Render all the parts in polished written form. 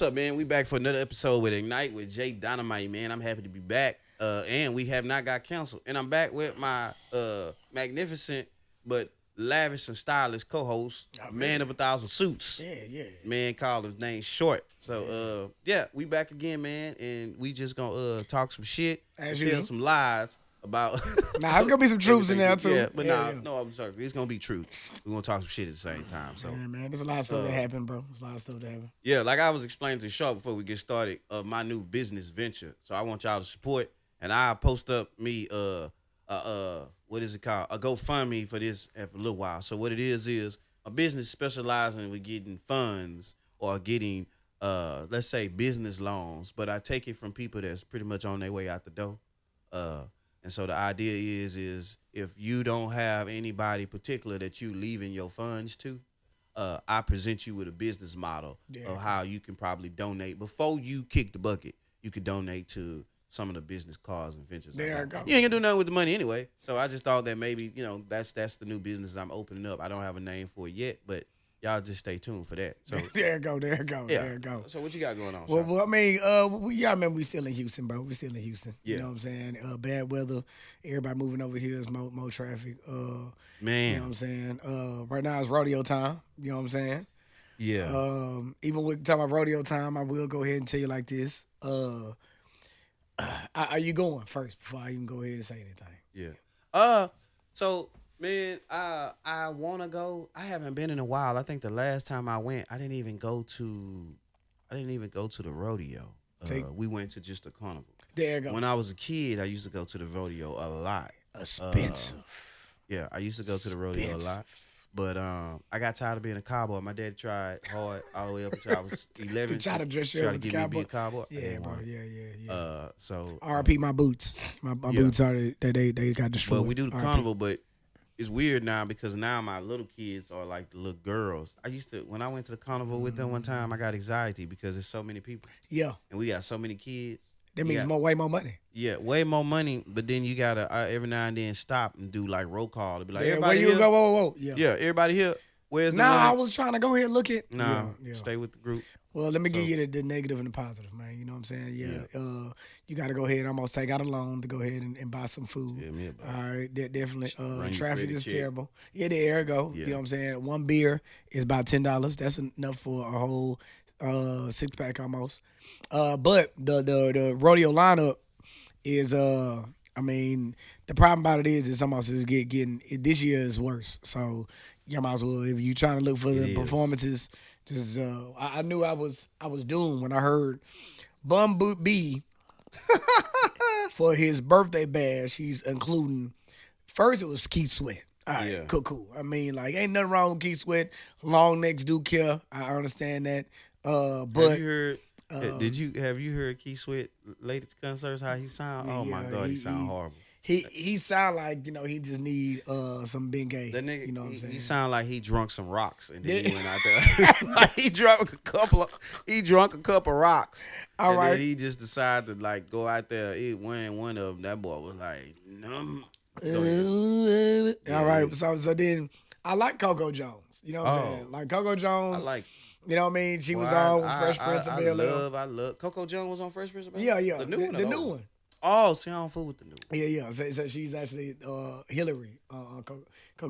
what's up, man? We back for another episode with Ignite with J Dynomite, man. I'm happy to be back. And we have not got canceled. And I'm back with my magnificent but lavish and stylish co-host, man of 1,000 suits. Yeah. Man called his name Short. So yeah, we back again, man, and we just gonna talk some shit, As tell usual. some lies about Nah, there's gonna be some truths in there too. Yeah, but Yeah. no, I'm sorry. It's gonna be true. We're gonna talk some shit at the same time. So Yeah, man, there's a lot of stuff that happened, bro. There's a lot of stuff that happened. yeah, like I was explaining to Shaw before we get started, my new business venture. So I want y'all to support, and I post up me what is it called? A GoFundMe for this for a little while. So what it is a business specializing with getting funds or getting let's say business loans, but I take it from people that's pretty much on their way out the door. And so the idea is if you don't have anybody particular that you leaving your funds to, I present you with a business model of how you can probably donate before you kick the bucket. You could donate to some of the business cause and ventures. There I go. You ain't gonna do nothing with the money anyway. So I just thought that maybe that's the new business I'm opening up. I don't have a name for it yet, but y'all just stay tuned for that. So There it go. So what you got going on? Well, Sean? well, I mean, y'all remember we still in Houston, bro. We still in Houston. Yeah. You know what I'm saying? Bad weather. Everybody moving over here is more traffic. Man. You know what I'm saying? Right now it's rodeo time. You know what I'm saying? Yeah. Even with talking about rodeo time, I will go ahead and tell you like this. Are you going first before I even go ahead and say anything? Yeah. So man, I wanna go. I haven't been in a while. I think the last time I went, I didn't even go to the rodeo. We went to just a carnival. There you go. When I was a kid, I used to go to the rodeo a lot. Expensive. Yeah, I used to go to the rodeo a lot. But I got tired of being a cowboy. My dad tried hard all the way up until I was 11. To try to dress you up with the get me to be a cowboy. cowboy. I Yeah, didn't bro. want it. Yeah. So RP my boots. My boots are they got destroyed. But we do the RIP. carnival, but it's weird now because now my little kids are like the little girls. When I went to the carnival with them one time, I got anxiety because there's so many people. Yeah. And we got so many kids. That means way more money. Yeah, way more money, but then you gotta every now and then stop and do like roll call to be like, Yeah, everybody where here? you go? Whoa. Yeah, everybody here. Where's the Nah, money? I was trying to go ahead and look at. Nah, Yeah. stay with the group. Well, let me give you the negative and the positive, man. You know what I'm saying? Yeah. You got to go ahead and almost take out a loan to go ahead and buy some food. Yeah, me about it. All right, definitely. Run your Traffic credit is check. terrible. Yeah, there you go. Yeah. You know what I'm saying? One beer is about $10. That's enough for a whole 6-pack almost. But the rodeo lineup is I mean, the problem about it is almost getting this year is worse. So you might as well, if you trying to look for the performances, just I knew I was doomed when I heard Bum Boot B for his birthday bash. He's including first it was Keith Sweat. All right, Yeah. cool. I mean, like ain't nothing wrong with Keith Sweat. Long necks do care. I understand that. But have you heard? Have you heard Keith Sweat latest concerts? How he sound? Oh my God, he sound horrible. He sound like he just need some Bengay. That nigga, you know what I'm saying? he sound like he drunk some rocks and then he went out there. Like he drunk a couple rocks. All and right. then he just decided to like go out there wearing one of them. That boy was like, All right. So then I like Coco Jones. You know what I'm saying? Like Coco I Jones. like. You know what I mean? She was on with Fresh Prince of Bel-Air. I love. Coco Jones was on Fresh Prince of Bel-Air? Yeah. The new one. The new one. Oh, see, I don't fool with the new one. Yeah. So she's actually Hillary. Coco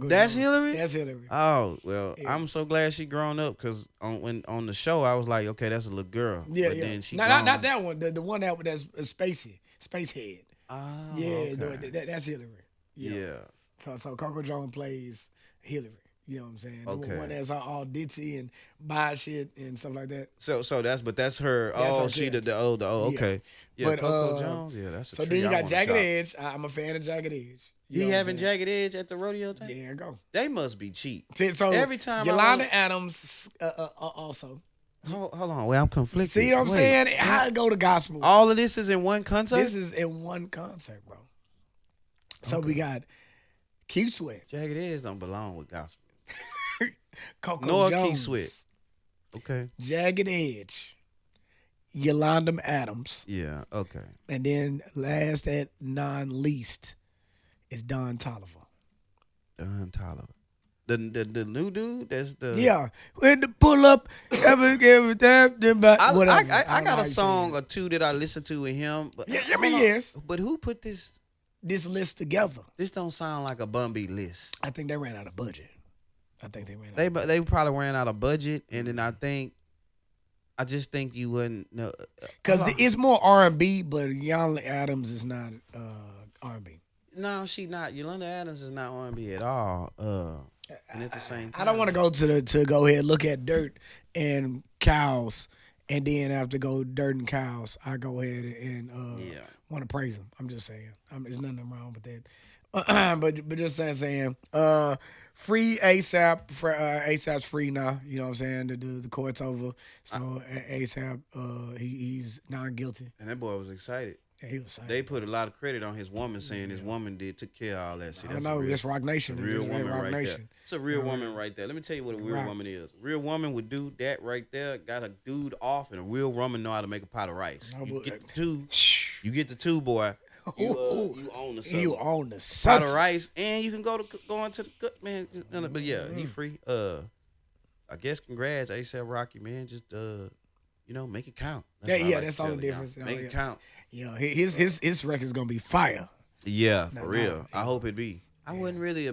That's Jones. Hillary? That's Hillary. Oh, well, Yeah. I'm so glad she grown up because on the show, I was like, okay, that's a little girl. Yeah. Then she not grown. that one. The one that's spacey. Space head. Oh, Yeah. okay. That's Hillary. Yeah. So Coco Jones plays Hillary. You know what I'm saying? Okay. The one that's all ditzy and buy shit and stuff like that. So that's her. That's Oh, her she the character. okay. Yeah, But, Coco Jones. Yeah, that's a So tree then you I got wanna Jagged chop. Edge. I'm a fan of Jagged Edge. You He know what I'm having saying? Jagged Edge at the rodeo time? There you go. They must be cheap. So Every time I Yolanda want- Adams also. Hold on, wait, I'm conflicted. See what I'm Wait, saying? How it go to gospel? All of this is in one concert. This is in one concert, bro. So we got Keith Sweat, Jagged Edge don't belong with gospel. Coco Nor Jones, Keith Sweat. Okay. Jagged Edge, Yolanda Adams, Yeah. Okay. and then last at non least is Don Tolliver. Don Tolliver. The new dude. That's the. Yeah, when the pull up, ever give that, whatever. I don't know got how a you say song it. or two that I listen to with him, but Yeah, I hold mean, on. yes. But who put this? This list together. This don't sound like a Bun B list. I think they ran out of budget. I think they ran out They of budget. they probably ran out of budget, and then I just think you wouldn't know. Because it's more R&B, but Yolanda Adams is not R&B. No, she not. Yolanda Adams is not R&B at all. And at the same time, I don't want to go to go ahead look at Dirt and Cows, and then after go Dirt and Cows, I go ahead and Yeah. want to praise them. I'm just saying. There's nothing wrong with that. but just saying, free ASAP. ASAP's free now. You know what I'm saying? The court's over. So ASAP, he's not guilty. And that boy was excited. Yeah, he was saying. They put a lot of credit on his woman, saying his woman took care of all that shit. I know that's Rock Nation. A real woman Rock right Nation. there. It's a real woman right there. Let me tell you what a real woman is. A real woman would do that right there. Got a dude off, and a real woman know how to make a pot of rice. No, You but- get the two. You get the two, boy. You own the You own the pot subject. of rice, and you can go into the cook, man. But yeah, he free. I guess congrats, ASAP Rocky, man. Just make it count. Yeah, what I like that's to all tell the y'all. difference. Make it count. Yeah, his record's gonna be fire. Yeah, No, for no, real. yeah. I hope it be. I wasn't really.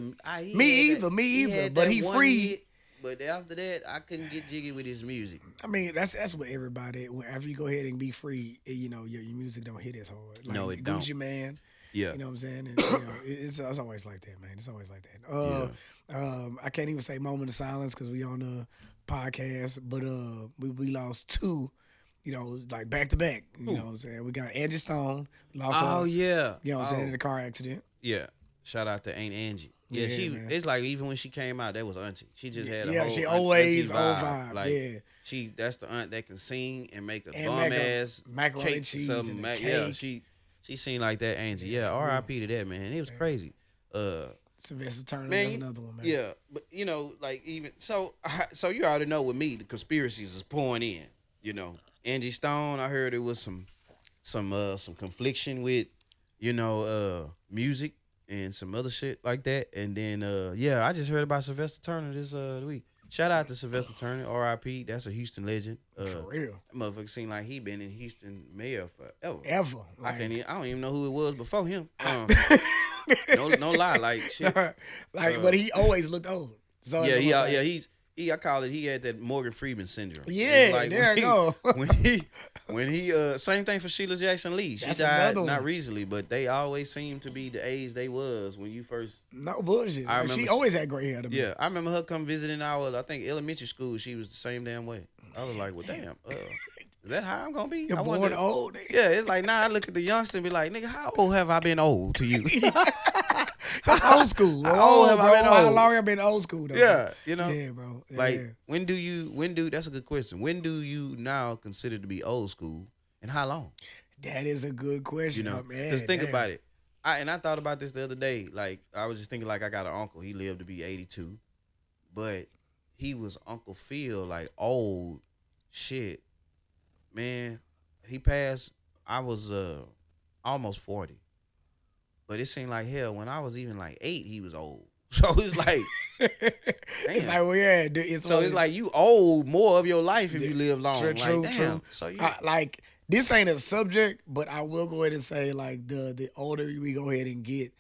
Me either, but he free. Hit, but after that, I couldn't get jiggy with his music. I mean, that's what everybody. After you go ahead and be free, your music don't hit as hard. Like, No, it Gucci don't. Man. Yeah. You know what I'm saying? And, it's always like that, man. It's always like that. I can't even say moment of silence because we on the podcast, but we lost two. Like back to back. You know what I'm saying? We got Angie Stone. Lost Oh her, yeah. You know what I'm saying? In a car accident. Yeah. Shout out to Aunt Angie. Yeah, man. It's like even when she came out, that was auntie. She just had a Yeah, whole she auntie always vibe. old vibe, Like yeah. that's the aunt that can sing and make a And bomb make a ass macaroni cake and cheese something. and a Yeah, cake. she seemed like that Angie. Yeah, R.I.P. to that man. It was crazy. Sylvester Turner, Man, that's another one, man. Yeah, but like even so you already know with me the conspiracies is pouring in. Angie Stone, I heard it was some confliction with music and some other shit like that. And then I just heard about Sylvester Turner this week. Shout out to Sylvester Turner, R.I.P. That's a Houston legend. For real. That motherfucker seemed like he been in Houston mayor forever. Ever. I don't even know who it was before him. No lie, like shit. But he always looked old. So Yeah, it's I call it. He had that Morgan Freeman syndrome. Yeah, It's like there you go. when he same thing for Sheila Jackson Lee. She That's died another not one. recently, but they always seem to be the age they was when you first. no bullshit. I Like, she remember- always had gray hair to me. Yeah, I remember her come visiting our I think elementary school. She was the same damn way. I was like, well, damn, is that how I'm gonna be? You're I born wonder- old. Nigga. Yeah, it's like now I look at the youngster and be like, nigga, how old have I been old to you? That's old school. How old have I bro. been How old? long have I been old school though? Yeah, Yeah, bro. Like Yeah. when do that's a good question. When do you now consider to be old school and how long? That is a good question, man. Just think damn. about it. I thought about this the other day. Like I was just thinking like I got an uncle. He lived to be 82. But he was Uncle Phil, like old shit. Man, he passed. I was almost 40. But it seemed like hell when I was even like 8, he was old. So it's like It's like, well, yeah. it's like you owe more of your life if you live long. True, like, true. damn. So you like this ain't a subject, but I will go ahead and say like the older we go ahead and get,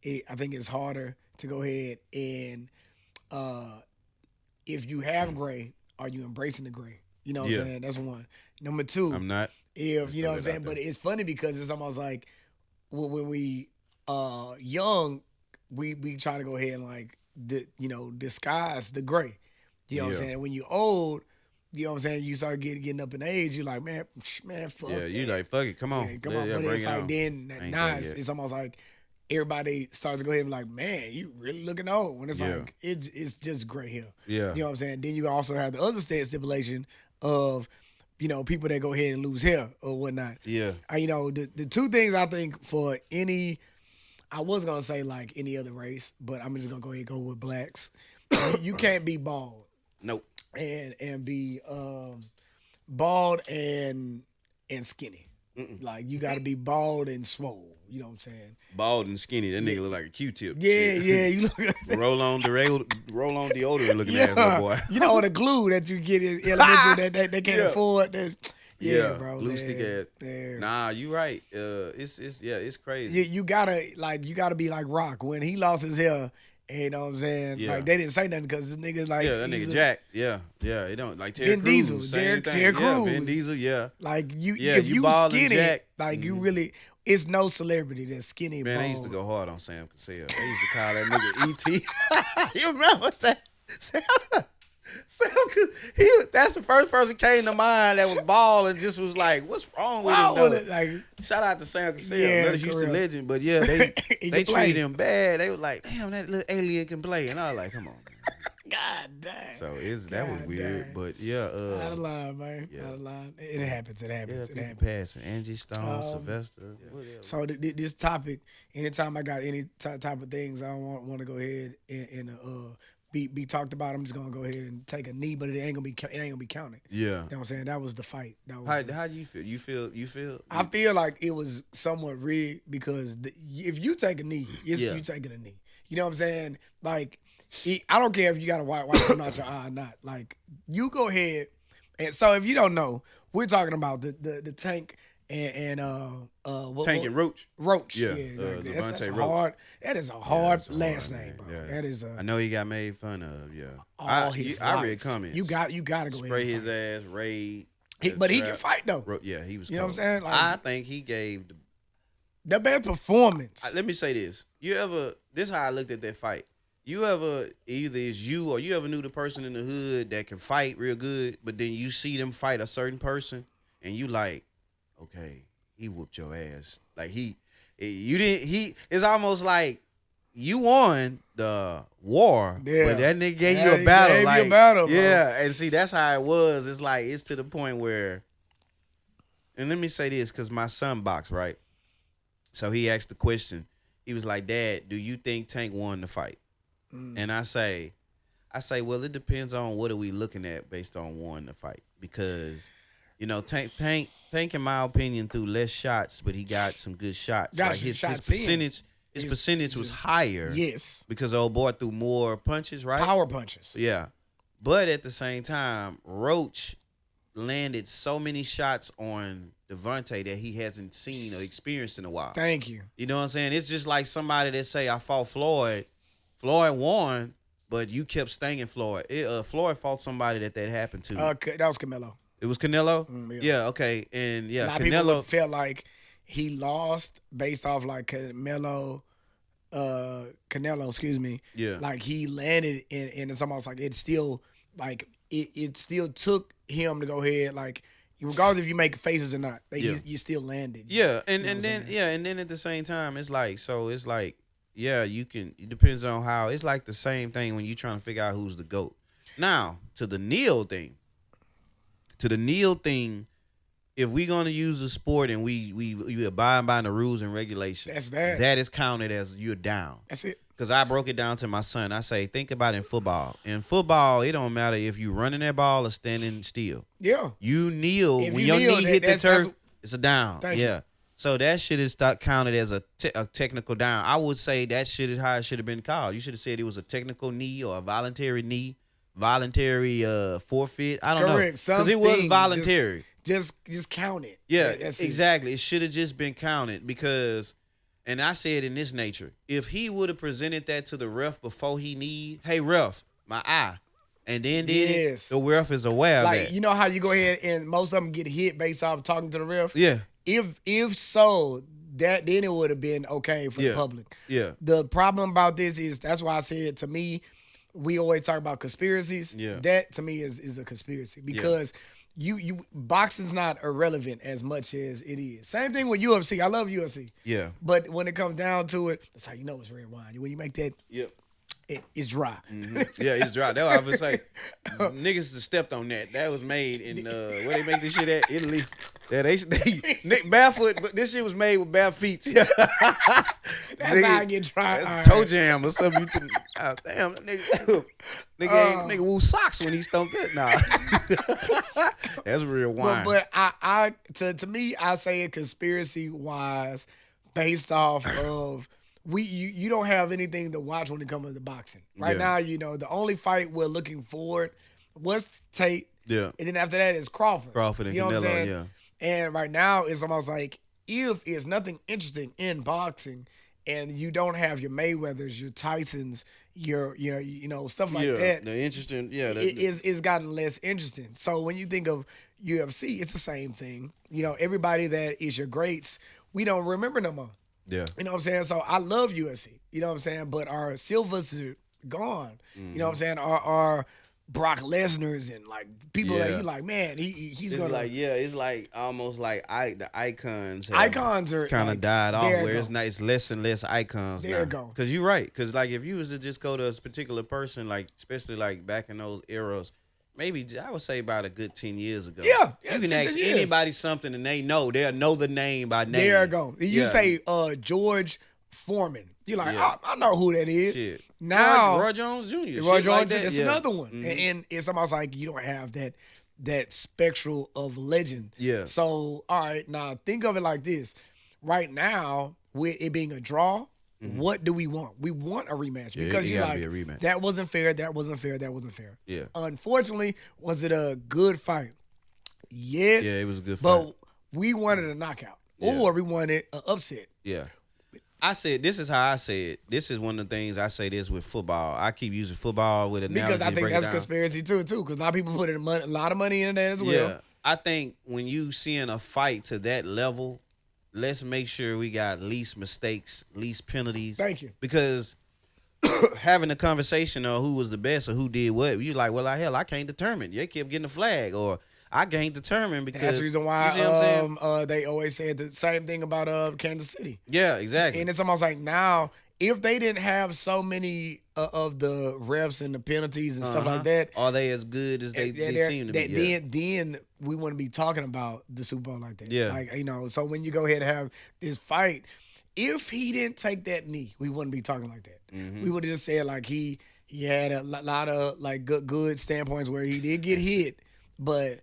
I think it's harder to go ahead and if you have gray, are you embracing the gray? You know what Yeah. I'm saying? That's one. Number two, I'm not. if you know what I'm Let's saying, put it out but it's funny because it's almost like when we young, we try to go ahead and like disguise the gray. You know what I'm Yeah. saying? When you old, you know what I'm saying, you start getting up in age, you're like, man, fuck. Yeah, you that. like fuck it. Come on. Yeah, come on. Yeah, But bring it's it like on. then Ain't now there yet. it's almost like everybody starts to go ahead and be like, man, you really looking old. When it's Yeah. like it's just gray hair. Yeah. You know what I'm saying? Then you also have the other stipulation of, people that go ahead and lose hair or whatnot. Yeah. The two things I think for I was gonna say like any other race, but I'm just gonna go ahead and go with blacks. You can't be bald Nope. and be bald and skinny. Like you got to be bald and swole. You know what I'm saying? Bald and skinny. That nigga look like a Q-tip. Yeah, Shit. yeah. You look. roll on deodorant looking ass little Yeah, boy. you know the glue that you get in elementary that they can't Yeah. afford. Yeah, bro. Glue stick ass. Yeah. Nah, you right. It's crazy. You gotta be like Rock when he lost his hair. You know what I'm saying? Yeah. Like they didn't say nothing because this nigga's like that nigga Jack. Yeah. It don't like Terry Vin Crews. Diesel, Same thing. Terry Yeah, Crews. Vin Diesel. Yeah. Like you, Yeah, if you you bald and skinny, Jack. like you really, it's no celebrity that's skinny. Man, bald. they used to go hard on Sam Cassell. They used to call that nigga E.T. You remember that? Sam, that's the first person came to mind that was bald and just was like, "What's wrong with him?" Though? Like, shout out to Sam Cassell, Yeah, another Houston correct. legend. But yeah, they He can play. treated him bad. They was like, "Damn, that little alien can play," and I was like, "Come on." Man. God damn. So that was God weird, dang. but yeah, Out of line, man. yeah. Out of line. It happens. It yeah, happens. It people happens. passing. Angie Stone, Sylvester. What else? So this topic, anytime I got any type of things, I want to go ahead and be talked about. I'm just gonna go ahead and take a knee, but it ain't gonna be counted. Yeah. You know what I'm saying? That was the fight. That was How do you feel? You feel? I feel like it was somewhat rigged because if you take a knee, it's Yeah. you taking a knee. You know what I'm saying? Like, I don't care if you got a white come out your eye or not. Like, you go ahead. And so if you don't know, we're talking about the Tank and Tank and Roach. Roach. Yeah, like, Levante that's a Roach. hard. That is a hard last name, bro. Yeah. That is I know he got made fun of. Yeah, all his I life. read comments. You got to go spray ahead. his ass, raid. But he can fight though. Yeah, he was. You know what I'm cold. saying? Like, I think he gave the best performance. Let me say this. This is how I looked at that fight. Either it's you or you ever knew the person in the hood that can fight real good, but then you see them fight a certain person and you like, okay, he whooped your ass. Like it's almost like you won the war, but that nigga gave you a battle. Gave like, you a battle, bro. yeah, and see, that's how it was. It's like, it's to the point where, and let me say this, because my son boxed, right? So he asked the question. He was like, "Dad, do you think Tank won the fight?" And I say, well, it depends on what are we looking at based on won the fight. Because, Tank, in my opinion, threw less shots, but he got some good shots. Got Like some his shots percentage, in. his percentage was higher. Yes. Because old boy threw more punches, right? Power punches. Yeah. But at the same time, Roach landed so many shots on Devontae that he hasn't seen or experienced in a while. Thank you. You know what I'm saying? It's just like somebody that say, I fought Floyd. Floyd won, but you kept stinging Floyd. Floyd fought somebody that happened to. That was Canelo. It was Canelo? Yeah. Okay. And yeah, a lot of people felt like he lost based off like Canelo, excuse me. Yeah. Like he landed and it's almost like it still took him to go ahead, like regardless if you make faces or not, you still landed. Yeah, and then at the same time, it's like you can. It depends on how. It's like the same thing when you trying to figure out who's the GOAT. Now to the Neil thing. If we gonna use a sport and we abide by the rules and regulations, that is counted as you're down. That's it. Because I broke it down to my son. I say, think about it in football. In football, it don't matter if you running that ball or standing still. Yeah. You kneel. If when you your kneel, knee hit the turf, it's a down. Thank yeah. you. So that shit is counted as a technical down. I would say that shit is how it should have been called. You should have said it was a technical knee or a voluntary knee, voluntary forfeit. I don't know. Correct. Because it was voluntary. Just count it. Yeah, That's exactly. It should have just been counted because, and I said in this nature, if he would have presented that to the ref before he need, hey ref, my eye, and then did it, the ref is aware of that. Like, you know how you go ahead and most of them get hit based off talking to the ref? Yeah. If so, then it would have been okay for the public. Yeah. The problem about this is that's why I said, to me, we always talk about conspiracies. Yeah. That to me is a conspiracy because you boxing's not irrelevant as much as it is. Same thing with UFC. I love UFC. Yeah. But when it comes down to it, that's how you know it's red wine. When you make that, it's dry. Mm-hmm. Yeah, it's dry. That's what I was say. Niggas stepped on that. That was made in where they make this shit at? Italy. Yeah, they barefoot, but this shit was made with bare feet. That's how I get dry. That's toe jam or something. Damn, that nigga woo socks when he stunk it. Nah. That's real wine. But I to me, I say it conspiracy wise based off of you don't have anything to watch when it comes to boxing. Right Yeah. now, the only fight we're looking forward was Tate, Yeah. and then after that is Crawford. Crawford and You know what I'm Canelo, saying? yeah. And right now it's almost like if it's nothing interesting in boxing and you don't have your Mayweathers, your Tysons, your stuff like that, The interesting, it's gotten less interesting. So when you think of UFC, it's the same thing. Everybody that is your greats, we don't remember no more. yeah. You know what I'm saying? So I love UFC. You know what I'm saying? But our Silvers are gone. You know what I'm saying? Our Brock Lesnar's and like people that Yeah. you like, man, he's It's gonna like it's like almost like the icons. icons are kind of like, died off. there Where go. it's not, it's less and less icons. There now. you go. Cause you're right. Cause like if you was to just go to a particular person, like especially like back in those eras, maybe I would say about a good 10 years ago. Yeah, You can 10 ask years. anybody something and they'll know the name by name. There you go. You Yeah. say George Foreman. You're like, Yeah. I know who that is. Shit. Now Roy Jones Jr. Roy shit Jones, like that. that's Yeah. another one. Mhm. And it's almost like you don't have that spectral of legend. Yeah. So, all right, now think of it like this. Right now, with it being a draw, what do we want? We want a rematch Yeah, because it you're gotta like, be a rematch. that wasn't fair, that wasn't fair, that wasn't fair. Yeah. Unfortunately, was it a good fight? Yes. Yeah, it was a good But fight. we wanted a knockout. Yeah. Or we wanted an upset. Yeah. I said, this is how I say it. This is one of the things I say this with football. I keep using football with analogy. Because I to think break it that's down. conspiracy too. Because a lot of people put a lot of money in that as well. Yeah. I think when you seeing a fight to that level, let's make sure we got least mistakes, least penalties. Thank you. Because having a conversation on who was the best or who did what, you like, well, hell, I can't determine. They kept getting a flag, or I can't determine because That's the reason you see what I'm why saying? they always said the same thing about Kansas City. Yeah, exactly. And it's almost like now, if they didn't have so many of the refs and the penalties and stuff like that, Are they as good as they seem to be? Yeah. then we wouldn't be talking about the Super Bowl like that. Yeah. Like, so when you go ahead and have this fight, if he didn't take that knee, we wouldn't be talking like that. Mm-hmm. We would have just said like he had a lot of like good standpoints where he did get hit, but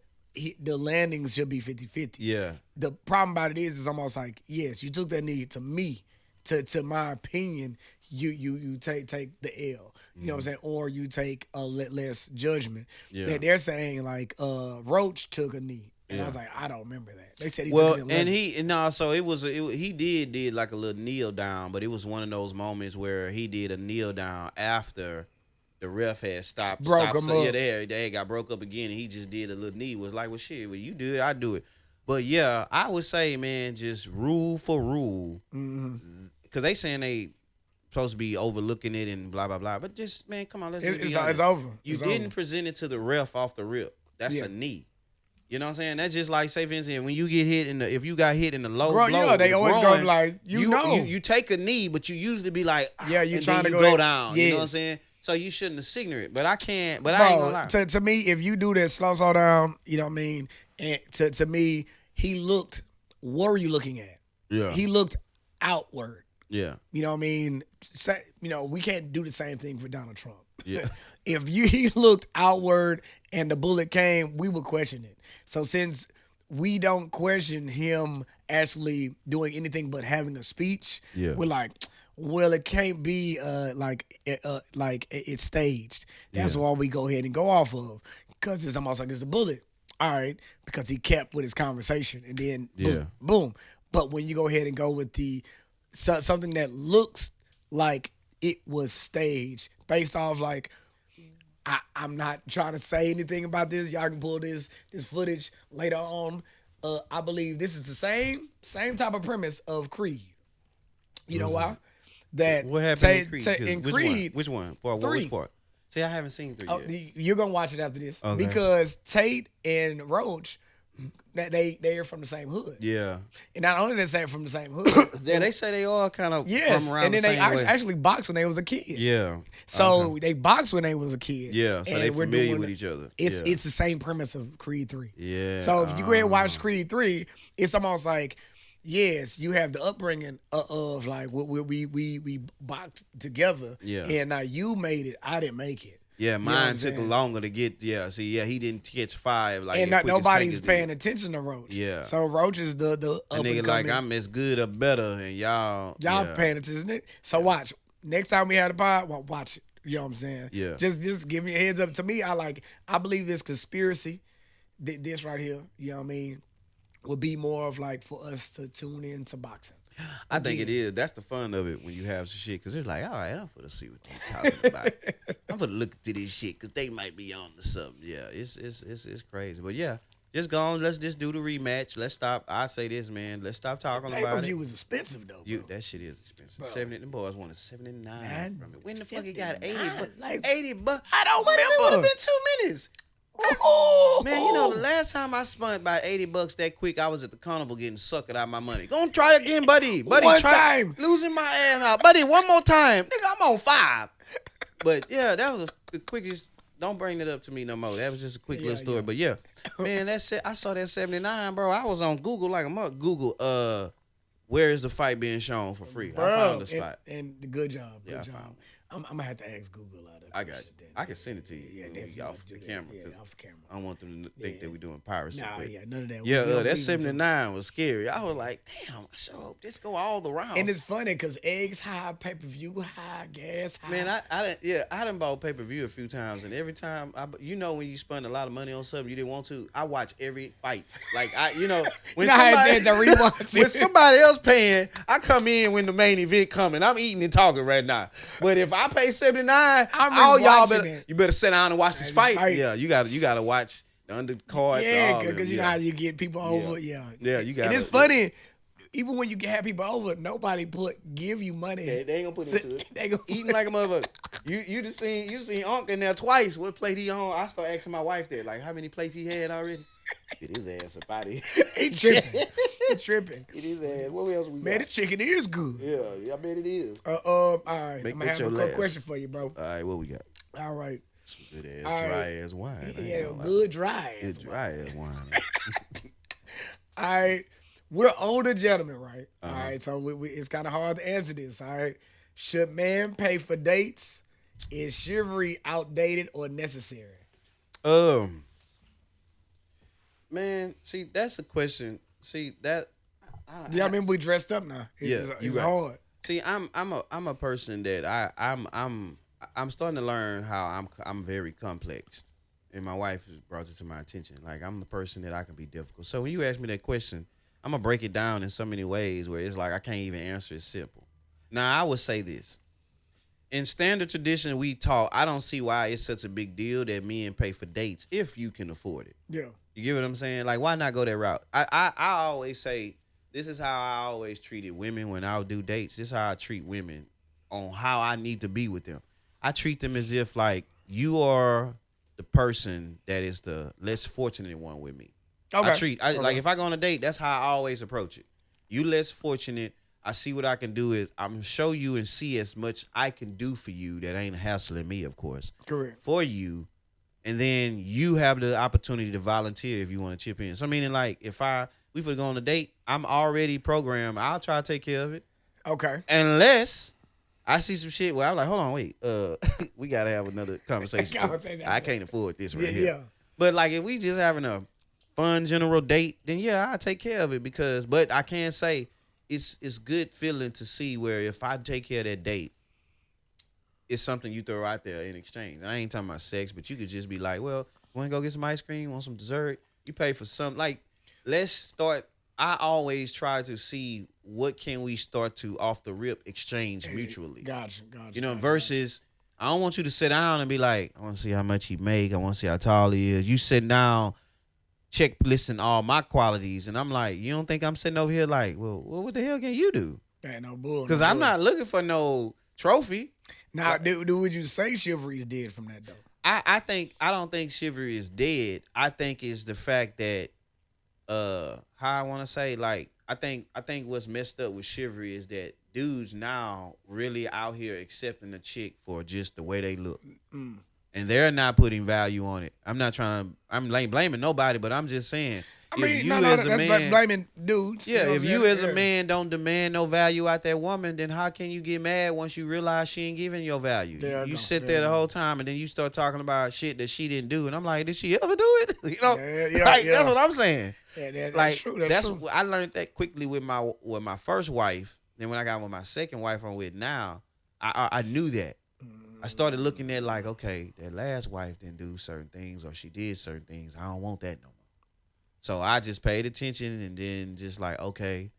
the landings should be 50-50. Yeah. The problem about it is it's almost like, yes, you took that knee to me, to my opinion, you take the L. You know what I'm saying? Or you take a less judgment. Yeah. They're saying like Roach took a knee. And I Yeah. was like, I don't remember that. They said he Well, took it at 11. so he did like a little kneel down, but it was one of those moments where he did a kneel down after the ref had stopped. Broke him So, up. yeah, they got broke up again, and he just did a little knee. Was like, well, shit, well, you do it, I do it. But yeah, I would say, man, just rule for rule, because they saying they supposed to be overlooking it and blah blah blah. But just, man, come on, let's just be It's honest. over. You It's didn't over. present it to the ref off the rip. That's Yeah. a knee. You know what I'm saying? That's just like, say for instance, when you get hit if you got hit in the low Bro, blow, yeah, they the always go groin, like, you take a knee, but you usually be like, Yeah, you and trying then to you go go ahead- down. You know what I'm Yes. saying? So you shouldn't have signaled it. But I can't. But I ain't gonna lie. To me, if you do that slow down, you know what I mean? And to me, he looked, what were you looking at? Yeah. He looked outward. Yeah. You know what I mean? We can't do the same thing for Donald Trump. Yeah. If he looked outward and the bullet came, we would question it. So since we don't question him actually doing anything but having a speech, Yeah. we're like, well, it can't be like it's staged. That's Yeah. why we go ahead and go off of, because it's almost like it's a bullet. All right, because he kept with his conversation, and then Yeah. boom. But when you go ahead and go with something that looks like it was staged, based off like, I'm not trying to say anything about this. Y'all can pull this footage later on. I believe this is the same type of premise of Creed. You know why? That What happened in Creed? in Which Creed, one? Which one? Part, three. Which part? See, I haven't seen 3 yet. you're gonna watch it after this, Okay. because Tate and Roach, that they are from the same hood, Yeah. and not only they from the same hood, Yeah, they say they all kind of yes, from around and then the they same way. actually boxed when they was a kid. Yeah. So Okay. they boxed when they was a kid. Yeah, so and they we're familiar doing with each other. It's Yeah. it's the same premise of Creed 3. Yeah. So if you go ahead and watch Creed 3, it's almost like, yes, you have the upbringing of like we boxed together, Yeah. and now you made it, I didn't make it. Yeah, You know what I'm mine took saying? longer to get. Yeah, see, yeah, he didn't catch five like And as quick as nobody's Tankers paying did. attention to Roach. Yeah, So Roach is the a up and nigga like coming. I'm as good or better, and y'all, Y'all yeah, paying attention. So yeah, watch. Next time we had a pod, watch it. You know what I'm saying? yeah. Just give me a heads up. To me, I believe this conspiracy, this right here, you know what I mean, would be more of like for us to tune into boxing. I think it Again. is. That's the fun of it when you have some shit, because it's like, all right, I'm for to see what they talking about. I'm for to look into this shit because they might be on to something. Yeah, it's crazy, but yeah, just go on. Let's just do the rematch. Let's stop. I say this, man. Let's stop talking Pay per about it. view was expensive though, bro. That shit is expensive. Bro. 70. Them boys wanted 79 from it. When the fuck he got 80? 79, But like, 80 bucks. I don't But it would have remember. been 2 minutes. Oh, Man, you know, the last time I spent about 80 bucks that quick, I was at the carnival getting suckered out of my money. Gonna try again, buddy. Buddy, One try time. losing my ass out. Buddy, one more time. Nigga, I'm on 5. But yeah, that was the quickest. Don't bring it up to me no more. That was just a quick little story. Yeah. But yeah, man, that's it. I saw that 79, bro. I was on Google like a month. Google, where is the fight being shown for free? Bro, I found the spot. And the good job. Yeah, I Good job. found I'm gonna have to ask Google out of I got you. I can send it to you. Yeah, when we definitely off the do that. camera. Yeah, 'Cause off camera. I don't want them to think that we're doing piracy. Nah, but yeah, none of that. yeah, We don't that believe in 79 was scary. I was like, damn, I sure hope this go all the rounds. And it's funny because eggs high, pay per view high, gas high. Man, I done bought pay per view a few times, and every time when you spend a lot of money on something you didn't want to, I watch every fight. Like when I had to rewatch when it. somebody else paying, I come in when the main event coming. I'm eating and talking right now. But if I pay 79, I'm all y'all rewatching it. better sit down and watch this Fight. fight. Yeah, you gotta watch the undercards. Yeah, all them, because you know how you get people over. Yeah, Yeah, you And gotta- it's funny. Even when you have people over, nobody give you money. They ain't gonna put into it. They gonna Eating like a motherfucker. You seen Unc in there twice. What plate he on? I start asking my wife that, like, how many plates he had already. Get his ass up out of here. He tripping. He tripping. Get his ass. What else we Man, the got? chicken is good. Yeah, I bet it is. All right. Make I'm that gonna have your a quick last. question for you, bro. All right, what we got? All right. Some good ass, All right. dry ass wine. I ain't Yeah, gonna lie. good dry. Good dry ass wine. All right. We're older gentlemen, right? Uh-huh. All right. So it's kind of hard to answer this. All right. Should man pay for dates? Is chivalry outdated or necessary? Man, see, that's a question. See that. Yeah, I mean we dressed up now. It's you right. hard. See, I'm a person that I'm starting to learn how I'm very complex, and my wife has brought it to my attention. Like, I'm the person that I can be difficult. So when you ask me that question, I'm gonna break it down in so many ways where it's like I can't even answer it simple. Now I would say this: in standard tradition, we taught. I don't see why it's such a big deal that men pay for dates if you can afford it. Yeah. You get what I'm saying? Like, why not go that route? I always say this is how I always treated women when I would do dates. This is how I treat women on how I need to be with them. I treat them as if like you are the person that is the less fortunate one with me. Okay. Like if I go on a date, that's how I always approach it. You less fortunate. I see what I can do is I'm gonna show you and see as much I can do for you that ain't hassling me, of course. Correct. For you. And then you have the opportunity to volunteer if you want to chip in. So meaning like if we for go on a date, I'm already programmed. I'll try to take care of it. Okay. Unless I see some shit where I'm like, hold on, wait. We gotta have another conversation. I can't afford this right here. Yeah. But like if we just having a fun general date, then yeah, I'll take care of it but I can say it's good feeling to see where if I take care of that date, it's something you throw out there in exchange. I ain't talking about sex, but you could just be like, well, want to go get some ice cream, want some dessert? You pay for something. Like, let's start. I always try to see what can we start to off the rip exchange mutually. Gotcha. You know, versus I don't want you to sit down and be like, I want to see how much he make. I want to see how tall he is. You sitting down, check listing all my qualities, and I'm like, you don't think I'm sitting over here like, well, what the hell can you do? Ain't no bull. Because I'm not looking for no trophy. Now, do would you say chivalry's dead from that though? I don't think chivalry is dead. I think it's the fact that how I want to say, like, I think what's messed up with chivalry is that dudes now really out here accepting a chick for just the way they look. And and they're not putting value on it. I'm not trying to. I'm blaming nobody, but I'm just saying I if mean, no, you no, as a that's man, blaming dudes. You yeah, know what if I'm you saying? as a Yeah. man don't demand no value out that woman, then how can you get mad once you realize she ain't giving your value? You, There I you go. sit There I there the go. whole time, and then you start talking about shit that she didn't do, and I'm like, did she ever do it? Yeah, yeah, Like that's yeah. what I'm saying. Yeah, that's Like true. That's that's true. I learned that quickly with my first wife. Then when I got with my second wife I'm with now, I knew that. I started looking at like, okay, that last wife didn't do certain things or she did certain things. I don't want that no more. So I just paid attention and then just like, okay,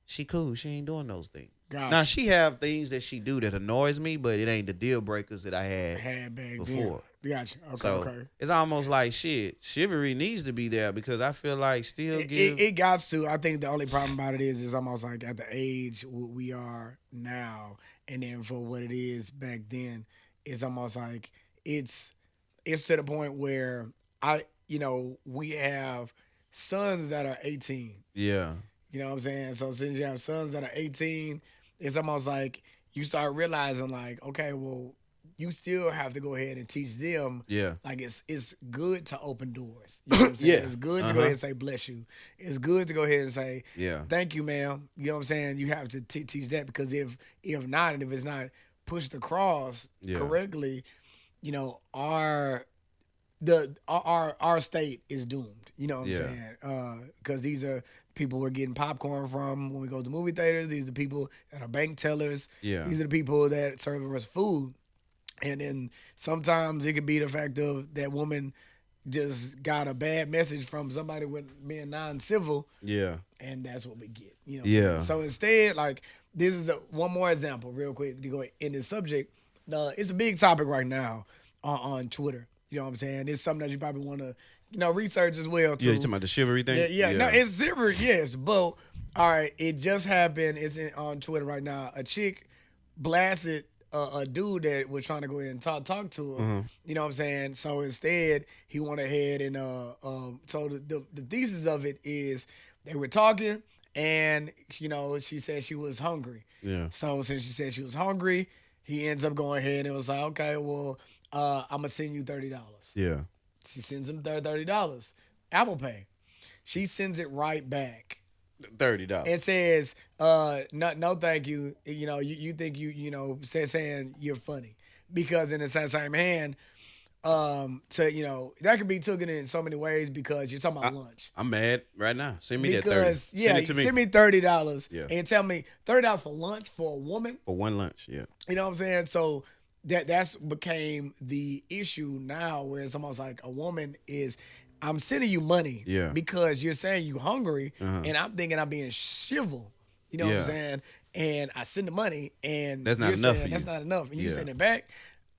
she cool. She ain't doing those things. Now Gosh, she have things that she do that annoys me, but it ain't the deal breakers that I had had back then. before. Gotcha. Okay, So okay. it's almost like shit. Chivalry needs to be there because I feel like still give. It got to. I think the only problem about it is almost like at the age we are now, and then for what it is back then, it's almost like it's it's to the point where we have sons that are 18. Yeah, You know what I'm saying? So since you have sons that are 18, it's almost like you start realizing like, okay, well, you still have to go ahead and teach them yeah, like it's good to open doors. You know what I'm saying? yeah. It's good to Uh go ahead huh. and say bless you. It's good to go ahead and say Yeah, thank you, ma'am. You know what I'm saying? You have to teach that because if not, and if it's not pushed across yeah, correctly, our state is doomed. You know what I'm yeah, saying? Because these are people we're getting popcorn from when we go to movie theaters. These are the people that are bank tellers. yeah, These are the people that serve us food. And then sometimes it could be the fact of that woman just got a bad message from somebody with being non-civil, yeah, and that's what we get. You know what I'm saying? yeah. So instead, like this is one more example, real quick, to go in this subject. It's a big topic right now on Twitter. You know what I'm saying? It's something that you probably want to, research as well Yeah, you too. talking about the chivalry Yeah, thing? yeah. No, Yeah. it's zero. Yes, but all right. It just happened. It's on Twitter right now. A chick blasted a dude that was trying to go ahead and talk to her. Uh-huh. You know what I'm saying? So instead, he went ahead and so the thesis of it is they were talking, and she said she was hungry. Yeah. So since she said she was hungry, he ends up going ahead and was like, okay, well, I'm gonna send you $30. Yeah. She sends him $30. Apple Pay. She sends it right back. $30. It says, no, thank you. You think saying you're funny. Because in the same hand, that could be taken in so many ways because you're talking I, about lunch. I'm mad right now. Send me that 30. Because, Send yeah, it to me. send me $30 Yeah. and tell me $30 for lunch for a woman. For one lunch. Yeah. You know what I'm saying? So that's became the issue now, where it's almost like a woman is, I'm sending you money Yeah. because you're saying you hungry, Uh-huh. and I'm thinking I'm being civil. You know what I'm Yeah. saying? And I send the money, and That's not you're enough saying for that's you. not enough, and you Yeah. send it back.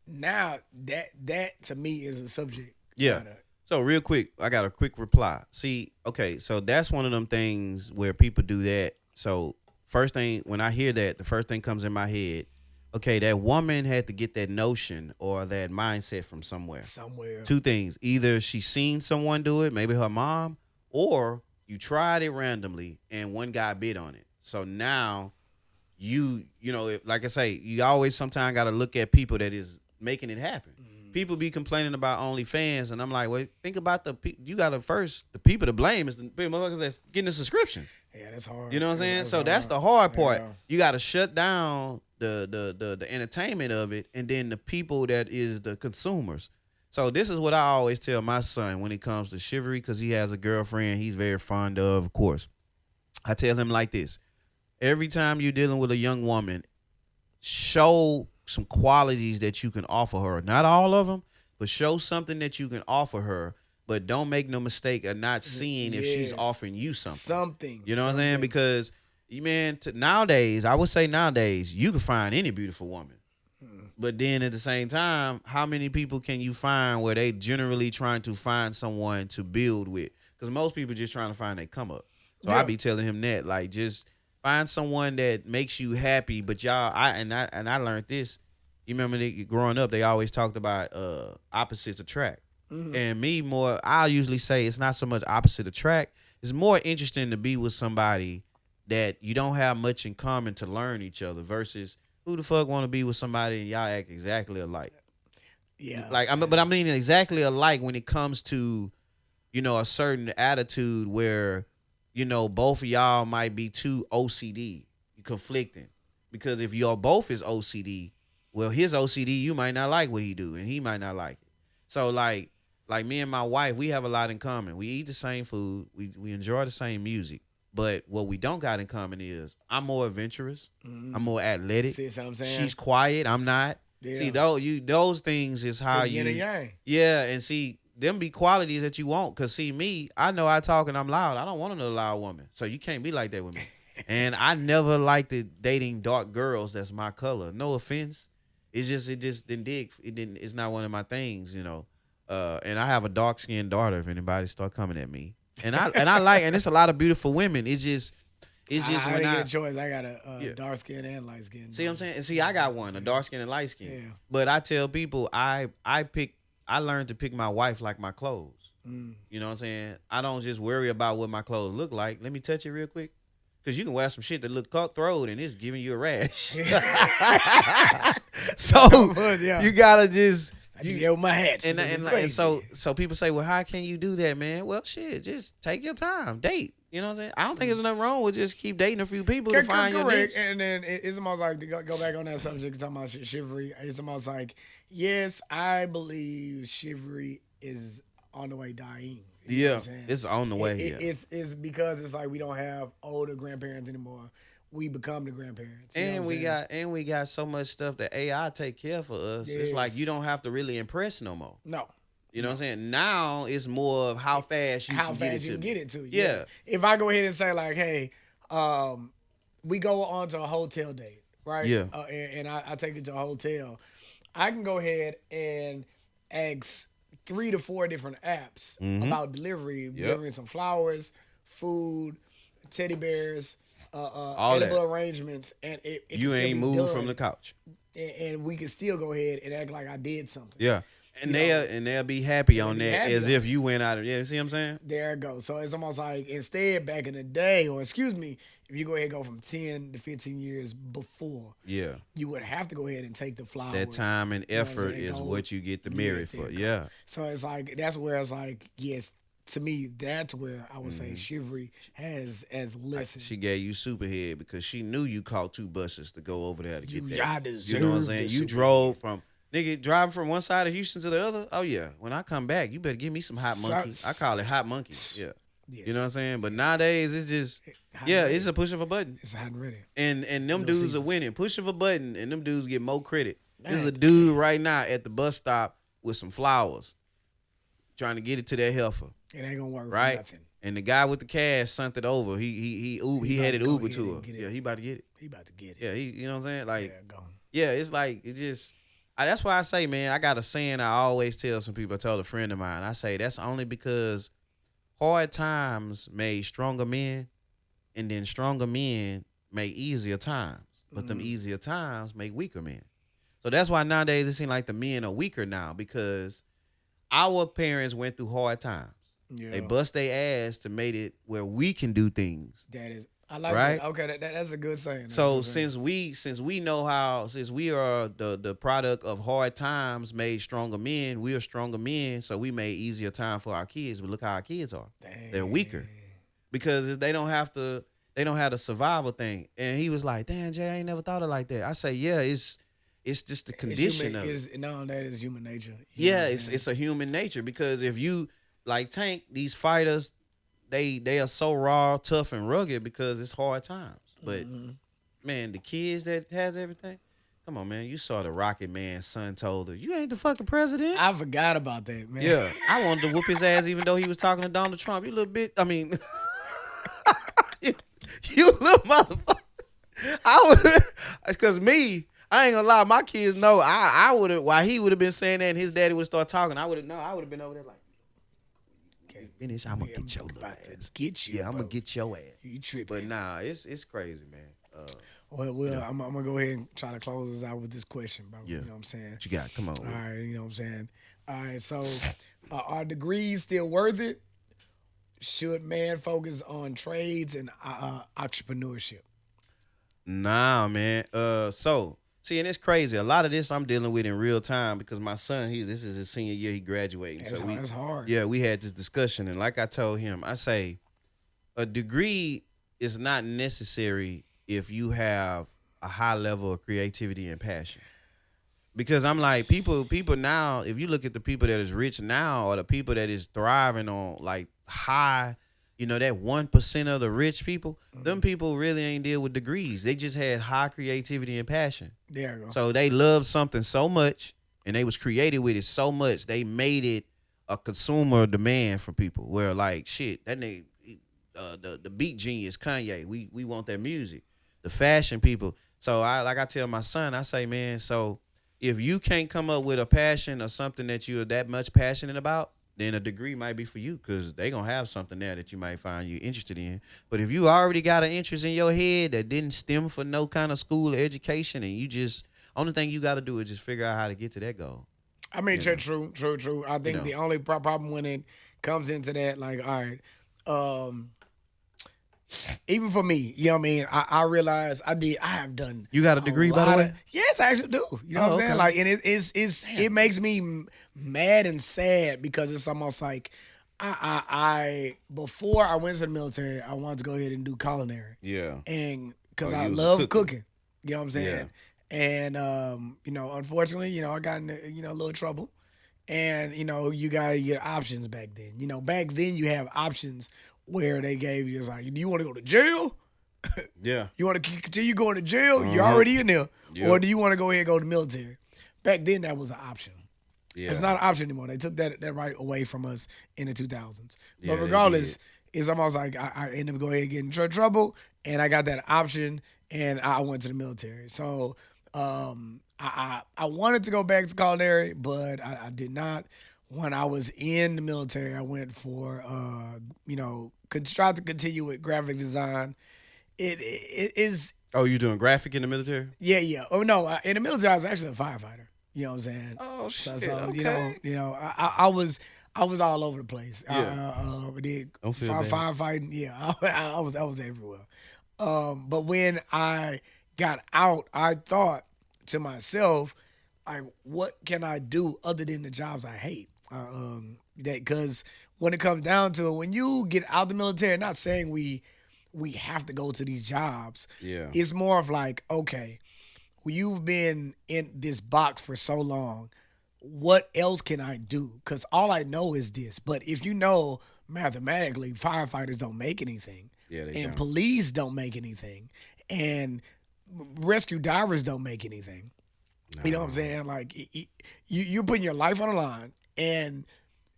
Now that to me is a subject Yeah. matter. So real quick, I got a quick reply. See, okay, so that's one of them things where people do that. So first thing when I hear that, the first thing comes in my head, okay, that woman had to get that notion or that mindset from somewhere. Somewhere. Two things. Either she seen someone do it, maybe her mom, or you tried it randomly and one guy bid on it. So now like I say, you always sometimes got to look at people that is making it happen. People be complaining about OnlyFans, and I'm like, well, think about you got to first, the people to blame is the motherfuckers that's getting the subscriptions. Yeah, that's hard. You know what I'm saying? That's So that's the hard part. Yeah. You got to shut down the entertainment of it, and then the people that is the consumers. So this is what I always tell my son when it comes to chivalry, because he has a girlfriend he's very fond of course. I tell him like this: every time you're dealing with a young woman, show some qualities that you can offer her. Not all of them, but show something that you can offer her. But don't make no mistake of not seeing if she's Yes. offering you something. Something. You know what I'm saying? Because nowadays, I would say nowadays, you can find any beautiful woman. But then at the same time, how many people can you find where they generally trying to find someone to build with? Because most people just trying to find their come up. So I Yeah. be telling him that, like, just find someone that makes you happy. But I learned this. You remember growing up, they always talked about opposites attract. And me more, I usually say it's not so much opposite attract. It's more interesting to be with somebody that you don't have much in common to learn each other versus who the fuck want to be with somebody and y'all act exactly alike. Yeah. Like, but I mean exactly alike when it comes to, a certain attitude where, both of y'all might be too OCD, conflicting. Because if y'all both is OCD, well, his OCD, you might not like what he do, and he might not like it. So like me and my wife, we have a lot in common. We eat the same food. We enjoy the same music. But what we don't got in common is I'm more adventurous. I'm more athletic. See what I'm saying? She's quiet. I'm not. See, Yeah. those things is how The yin and you. yang. Yeah, and see, them be qualities that you want. Cause see me, I know I talk and I'm loud. I don't want another loud woman. So you can't be like that with me. And I never liked it dating dark girls that's my color. No offense. It just didn't dig. It didn't. It's not one of my things. And I have a dark skinned daughter. If anybody start coming at me, and I like, and it's a lot of beautiful women. It's just I when didn't I get a choice. I got a Yeah. dark skin and light skin. See what I'm saying? And see, I got one, a dark skin and light skin. Yeah. But I tell people I learned to pick my wife like my clothes. You know what I'm saying? I don't just worry about what my clothes look like. Let me touch it real quick. Cause you can wear some shit that look cutthroat and it's giving you a rash. So Yeah. you gotta just I do that with my hats. and so people say, well, how can you do that, man? Well, shit, just take your time, date. You know what I'm saying? I don't think there's nothing wrong with just keep dating a few people to find your niche. And then it's almost like to go back on that subject, talking about chivalry. It's almost like, yes, I believe chivalry is on the way dying. You know what I'm saying? It's on the way. It's because it's like we don't have older grandparents anymore. We become the grandparents. You know And what I'm saying? we got so much stuff that AI take care for us. It's like Yes. you don't have to really impress no more. No. You know what I'm saying? Now it's more of how fast you How can fast get it you to can me. get it to you. Yeah. If I go ahead and say like, hey, we go on to a hotel date, right? Yeah. And I take it to a hotel. I can go ahead and ask 3 to 4 different apps about delivery, delivering some flowers, food, teddy bears, All edible that. arrangements, and it You can still ain't be moved done, from the couch. and we can still go ahead and act like I did something. Yeah. And You know, they'll be happy on be that happy as on if you went out of see what I'm saying? There it goes. So it's almost like instead back in the day, or excuse me, if you go ahead and go from 10 to 15 years before, Yeah. you would have to go ahead and take the flowers. That time and you know what I'm effort saying, is go- what you get the Yes, merit there for. it go. Yeah. So it's like that's where it's like, yes, to me, that's where I would say chivalry has as lessened. She gave you superhead because she knew you caught 2 buses to go over there to get that. I You know what I'm deserve saying? the You superhead. drove from driving from one side of Houston to the other. Oh yeah. When I come back, you better give me some hot monkey. I call it hot monkey. Yeah. Yes. You know what I'm saying? But nowadays it's just Hot and ready. it's a push of a button. It's hot and ready. And them No dudes seasons. are winning. Push of a button and them dudes get more credit. There's a Dang. dude right now at the bus stop with some flowers trying to get it to that heifer. It ain't gonna work Right? for nothing. And the guy with the cash sent it over. He about headed to go Uber ahead to and her. get it. Yeah, he about to get it. He about to get it. Yeah, you know what I'm saying? Like, Yeah, go. yeah, it's like it just. That's why I say, man, I got a saying I always tell some people. I told a friend of mine. I say that's only because hard times made stronger men, and then stronger men make easier times. But them easier times make weaker men. So that's why nowadays it seems like the men are weaker now because our parents went through hard times. Yeah. They bust their ass to make it where we can do things. That is, I like Right? that. Okay, that's a good saying. That's a So good saying. since we know how, since we are the product of hard times made stronger men, we are stronger men. So we made easier time for our kids. But look how our kids are. They're weaker because they don't have the survival thing. And he was like, "Damn, Jay, I ain't never thought of it like that." I say, "Yeah, it's just the condition of it. No, that is human nature. Yeah, it's a human nature because if you like Tank, these fighters, they are so raw, tough, and rugged because it's hard times. But man, the kids that has everything. Come on, man. You saw the Rocket Man son told her, "You ain't the fucking president." I forgot about that, man. Yeah, I wanted to whoop his ass even though he was talking to Donald Trump. You little bit. I mean, you little motherfucker. I would, because me. I ain't gonna lie, my kids know I would have, while he would have been saying that and his daddy would start talking, I would have been over there like, finish, I'm gonna get your little ass. Get you. Yeah, I'm bro. gonna get your ass. You tripping. But nah, it's crazy, man. Well, I'm gonna go ahead and try to close us out with this question, bro. Yeah. You know what I'm saying? What you got? Come on. All right, you know what I'm saying? All right, so are degrees still worth it? Should man focus on trades and entrepreneurship? Nah, man. So See, and it's crazy. A lot of this I'm dealing with in real time because my son, this is his senior year, he graduating. That's So hard. That's hard. yeah, we had this discussion, and like I told him, I say a degree is not necessary if you have a high level of creativity and passion. Because I'm like people now, if you look at the people that is rich now or the people that is thriving on like high, that 1% of the rich people, them people really ain't deal with degrees. They just had high creativity and passion. There you go. So they loved something so much and they was creative with it so much they made it a consumer demand for people. Where like shit, that nigga, the beat genius Kanye, we want that music. The fashion people. So I tell my son, I say, man, so if you can't come up with a passion or something that you're that much passionate about, then a degree might be for you because they going to have something there that you might find you interested in. But if you already got an interest in your head that didn't stem for no kind of school or education and you just, only thing you got to do is just figure out how to get to that goal. I mean, true. I think the only problem when it comes into that, like, all right, um, even for me, you know what I mean? I realize I have done. You got a degree, by the way? Yes, I actually do. You know what I'm saying? Okay. Like, and it makes me mad and sad because it's almost like I before I went to the military, I wanted to go ahead and do culinary. Yeah. And because Oh, I you was love cooking. cooking. You know what I'm saying? And unfortunately, I got in a little trouble. And you got your options back then. Back then you have options where they gave you, it's like, do you want to go to jail? Yeah. You want to continue going to jail? You're already in there. Yep. Or do you want to go ahead and go to the military? Back then that was an option. Yeah. It's not an option anymore. They took that right away from us in the 2000s. Yeah, But they regardless, did. it's almost like I ended up going ahead and getting in trouble, and I got that option, and I went to the military. So I wanted to go back to culinary, but I did not. When I was in the military, I went for tried to continue with graphic design. It is Oh, you doing graphic in the military? yeah. Oh no, in the military I was actually a firefighter. You know what I'm saying? Oh shit. So Okay. I was all over the place. Yeah. I did Don't feel bad. firefighting. Yeah, I was everywhere. But when I got out, I thought to myself, like, what can I do other than the jobs I hate? That because when it comes down to it, when you get out the military, not saying we have to go to these jobs. Yeah. It's more of like, okay, you've been in this box for so long. What else can I do? Because all I know is this. But if you know mathematically, firefighters don't make anything. Yeah, they And don't. police don't make anything. And rescue divers don't make anything. You know what I'm saying? Like, you're putting your life on the line, and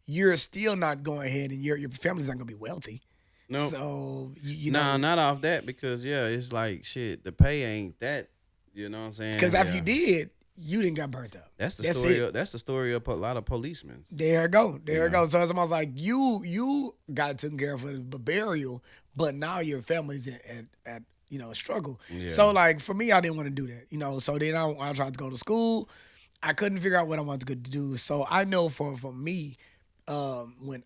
you're still not going ahead, and your family's not going to be wealthy. No. So, Nah, not off that because it's like shit. The pay ain't that. You know what I'm saying? because after you did, you didn't got burnt up. That's the That's story. it. That's the story of a lot of policemen. There it go. There it goes. So it's almost like you got taken care of for the burial, but now your family's at struggle. Yeah. So like for me, I didn't want to do that. So then I tried to go to school. I couldn't figure out what I wanted to do. So I know for me, when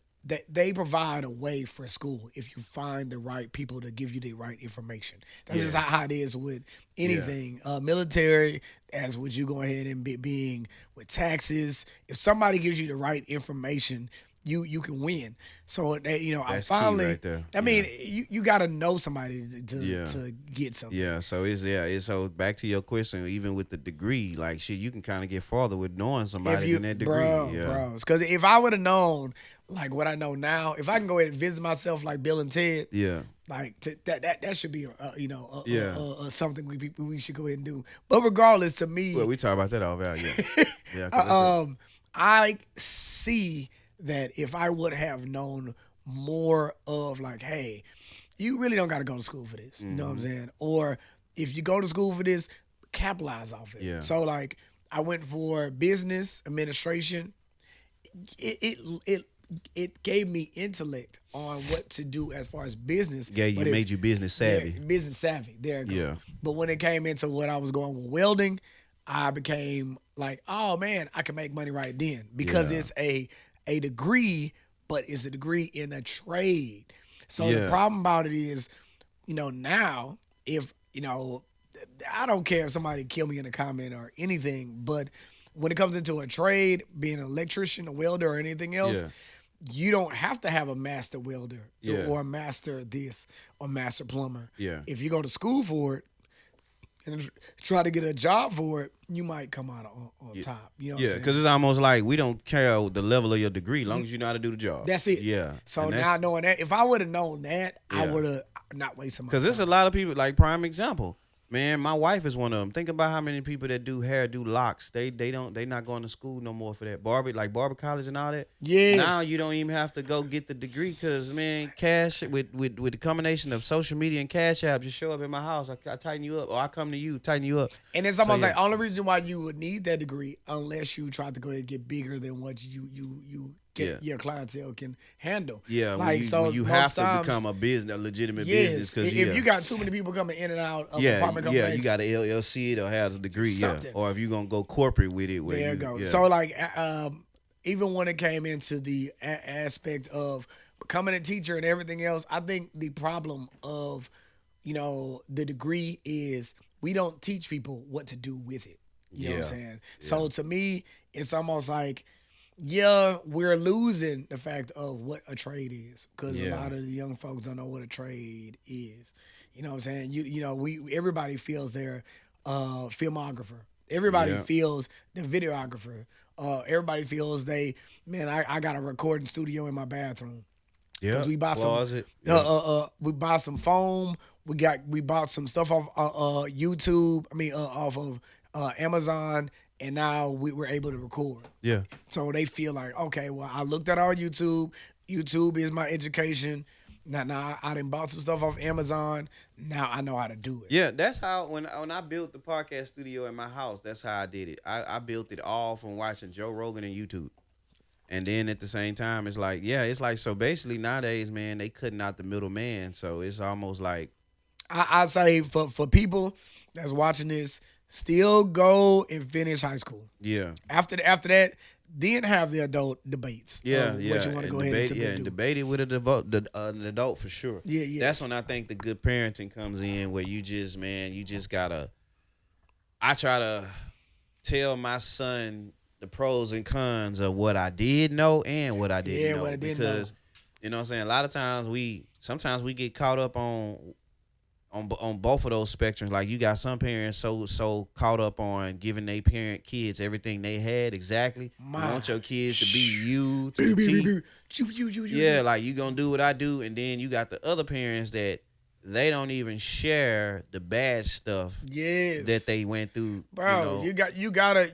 they provide a way for school if you find the right people to give you the right information. That's just how it is with anything. Military, as with you go ahead and being with taxes. If somebody gives you the right information, you can win. So I That's finally, key right there. I mean, you got to know somebody to get something. Yeah, so it's so back to your question. Even with the degree, like shit, you can kind of get farther with knowing somebody than that degree. Bros, because if I would have known like what I know now, if I can go ahead and visit myself like Bill and Ted, Yeah, like that should be something we should go ahead and do. But regardless, to me, well, we talk about that all about yeah. 'Cause I see that if I would have known more of like, hey, you really don't got to go to school for this. You know what I'm saying? Or if you go to school for this, capitalize off it. Yeah. So like I went for business administration. It gave me intellect on what to do as far as business. yeah, you made you business savvy. Yeah, business savvy. There it goes. Yeah. But when it came into what I was going with welding, I became like, oh man, I can make money right then because Yeah. it's a degree, but it's a degree in a trade. So Yeah. the problem about it is, now if I don't care if somebody kill me in a comment or anything, but when it comes into a trade, being an electrician, a welder, or anything else, Yeah. you don't have to have a master welder Yeah. or a master this or master plumber. Yeah. If you go to school for it and try to get a job for it, you might come out on top. You know what I'm Yeah, saying? because it's almost like we don't care the level of your degree, as long as you know how to do the job. That's it. Yeah. So And now knowing that, if I would have known that, I Yeah. would have not wasted my because time. there's a lot of people, like prime example. Man, my wife is one of them. Think about how many people that do hair, do locks. They not going to school no more for that. Barber college and all that. Yes. Now you don't even have to go get the degree because man, cash with the combination of social media and cash app, just show up in my house. I tighten you up, or I come to you, tighten you up. And it's almost So, yeah. like only reason why you would need that degree unless you try to go ahead and get bigger than what you get your clientele can handle. Yeah, like when you most have to times, become a legitimate yes, business. Because if you got too many people coming in and out of yeah, apartment complexes, you got to LLC it or have a degree, Something. Or if you're gonna go corporate with it, where there you you go. Yeah. So like, even when it came into the aspect of becoming a teacher and everything else, I think the problem of the degree is we don't teach people what to do with it. You know what I'm saying? So to me, it's almost like, yeah, we're losing the fact of what a trade is because a lot of the young folks don't know what a trade is. You know what I'm saying? Everybody feels their filmographer. Everybody feels the videographer. Everybody feels I got a recording studio in my bathroom. Yeah, We buy closet. we buy some foam. We bought some stuff off YouTube. Off of Amazon, and now we were able to record. Yeah. So they feel like, okay, well, I looked at our YouTube. YouTube is my education. Now I done bought some stuff off Amazon. Now I know how to do it. Yeah, that's how when I built the podcast studio in my house, that's how I did it. I built it all from watching Joe Rogan and YouTube. And then at the same time, it's like, so basically nowadays, man, they cutting out the middleman. So it's almost like I say for people that's watching this, still go and finish high school. Yeah. After that, then have the adult debates. Yeah, What you want to go ahead and submit and do. debate it with an adult for sure. Yeah. That's when I think the good parenting comes in, where you just gotta. I try to tell my son the pros and cons of what I did know and what I didn't know, what I didn't because you know what I'm saying. A lot of times sometimes we get caught up on both of those spectrums. Like you got some parents so caught up on giving their kids everything they had exactly. You want your kids to be you to the T. Yeah, like you gonna do what I do, and then you got the other parents that they don't even share the bad stuff that they went through. Bro, you gotta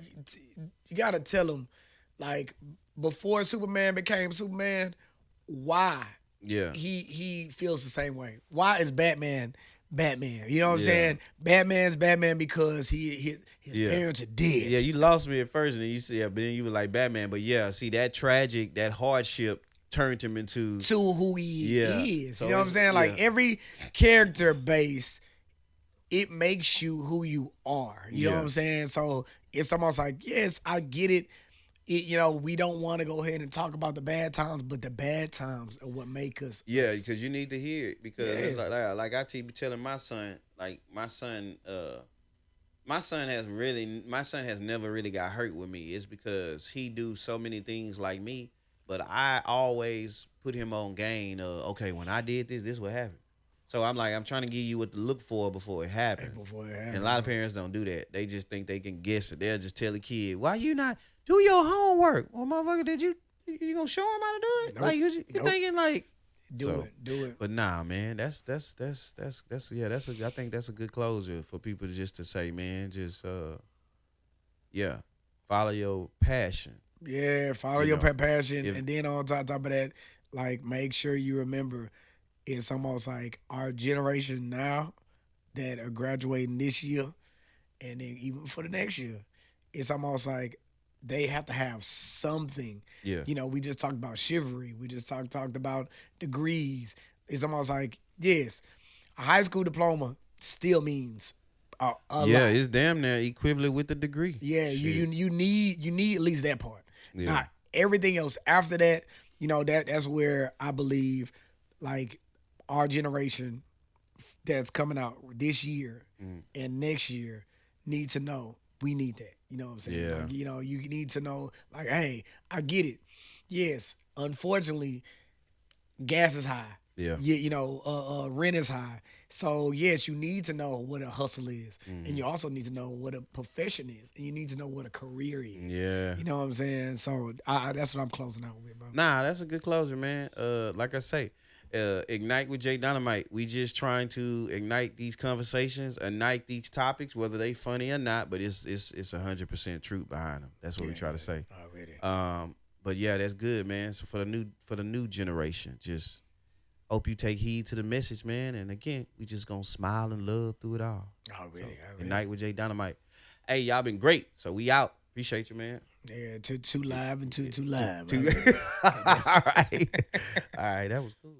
tell them, like, before Superman became Superman, why he feels the same way. Why is Batman? You know what I'm saying? Batman's Batman because his parents are dead. Yeah, you lost me at first, and then you said, but then you were like Batman. But see that that hardship turned him into who he is. So you know what I'm saying? Like every character base, it makes you who you are. You know what I'm saying? So it's almost like, yes, I get it. We don't want to go ahead and talk about the bad times, but the bad times are what make us. Yeah, because you need to hear it. Because it's like I be telling my son, like my son has never really got hurt with me. It's because he do so many things like me, but I always put him on game. Okay, when I did this what happened. So I'm trying to give you what to look for before it happens. And a lot of parents don't do that. They just think they can guess it. They'll just tell the kid, "Why you not do your homework?" Well, motherfucker, did you gonna show him how to do it? Nope. Like you thinking like do it. But nah, man, I think that's a good closure for people just to say, man, just follow your passion. Yeah, follow your passion, and then on top of that, like make sure you remember, it's almost like our generation now that are graduating this year, and then even for the next year, it's almost like they have to have something. Yeah. We just talked about chivalry. We just talked about degrees. It's almost like, yes, a high school diploma still means a lot. It's damn near equivalent with the degree. Yeah, you need at least that part. Yeah. Not everything else after that. That's where I believe, like, our generation that's coming out this year Mm. and next year need to know we need that. You know what I'm saying? Yeah. Like, you need to know, like, hey, I get it. Yes, unfortunately, gas is high. Yeah. Rent is high. So yes, you need to know what a hustle is, and Mhm. you also need to know what a profession is, and you need to know what a career is. Yeah. You know what I'm saying? So that's what I'm closing out with, bro. Nah, that's a good closer, man. Like I say, ignite with J Dynamite. We just trying to ignite these conversations, ignite these topics, whether they funny or not. But it's 100% truth behind them. That's what we try to say. Already. But yeah, that's good, man. So for the new generation, just hope you take heed to the message, man. And again, we just gonna smile and love through it all. So Already. ignite with J Dynamite. Hey, y'all been great. So we out. Appreciate you, man. Yeah, two live and two live. Two. Right? All right. All right. That was cool.